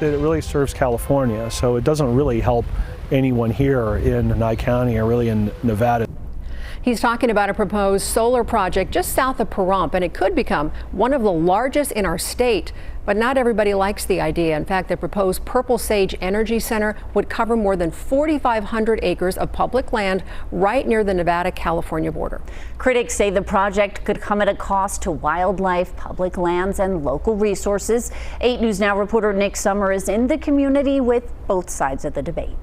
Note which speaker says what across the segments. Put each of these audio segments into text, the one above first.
Speaker 1: that it really serves California, so it doesn't really help anyone here in Nye County or really in Nevada.
Speaker 2: He's talking about a proposed solar project just south of Pahrump, and it could become one of the largest in our state. But not everybody likes the idea. In fact, the proposed Purple Sage Energy Center would cover more than 4,500 acres of public land right near the Nevada-California border.
Speaker 3: Critics say the project could come at a cost to wildlife, public lands, and local resources. 8 News Now reporter Nick Summer is in the community with both sides of the debate.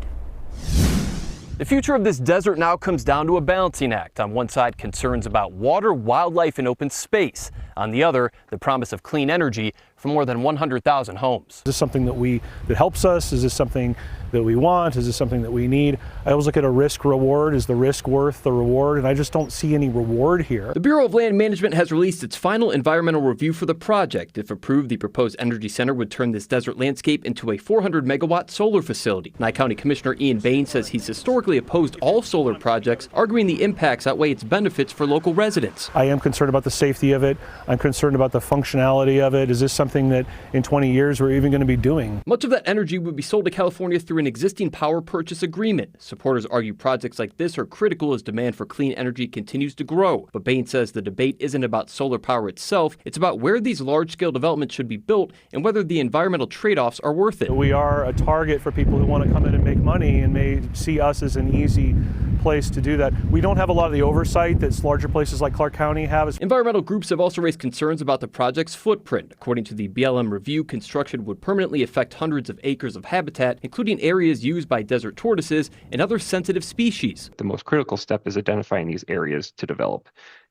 Speaker 4: The future of this desert now comes down to a balancing act. On one side, concerns about water, wildlife, and open space. On the other, the promise of clean energy for more than 100,000 homes.
Speaker 1: Is this something that helps us? Is this something that we want? Is this something that we need? I always look at a risk reward. Is the risk worth the reward? And I just don't see any reward here.
Speaker 4: The Bureau of Land Management has released its final environmental review for the project. If approved, the proposed energy center would turn this desert landscape into a 400-megawatt solar facility. Nye County Commissioner Ian Bain says he's historically opposed all solar projects, arguing the impacts outweigh its benefits for local residents.
Speaker 1: I am concerned about the safety of it. I'm concerned about the functionality of it. Is this something that in 20 years we're even going to be doing?
Speaker 4: Much of that energy would be sold to California through an existing power purchase agreement. Supporters argue projects like this are critical as demand for clean energy continues to grow. But Bain says the debate isn't about solar power itself. It's about where these large-scale developments should be built and whether the environmental trade-offs are worth it.
Speaker 1: We are a target for people who want to come in and make money and may see us as an easy place to do that. We don't have a lot of the oversight that larger places like Clark County have.
Speaker 4: Environmental groups have also raised concerns about the project's footprint. According to the BLM review, construction would permanently affect hundreds of acres of habitat, including areas used by desert tortoises and other sensitive species.
Speaker 5: The most critical step is identifying these areas to develop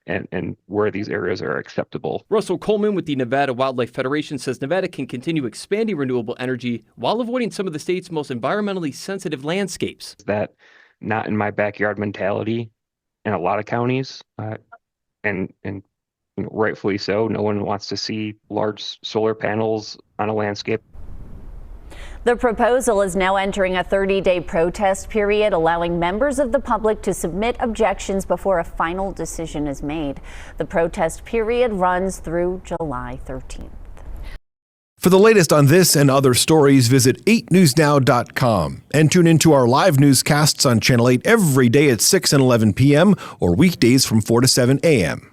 Speaker 5: and where these areas are acceptable.
Speaker 4: Russell Coleman with the Nevada Wildlife Federation says Nevada can continue expanding renewable energy while avoiding some of the state's most environmentally sensitive landscapes.
Speaker 5: That not in my backyard mentality in a lot of counties, and rightfully so. No one wants to see large solar panels on a landscape.
Speaker 3: The proposal is now entering a 30-day protest period, allowing members of the public to submit objections before a final decision is made. The protest period runs through July 13th.
Speaker 6: For the latest on this and other stories, visit 8newsnow.com and tune into our live newscasts on Channel 8 every day at 6 and 11 p.m. or weekdays from 4 to 7 a.m.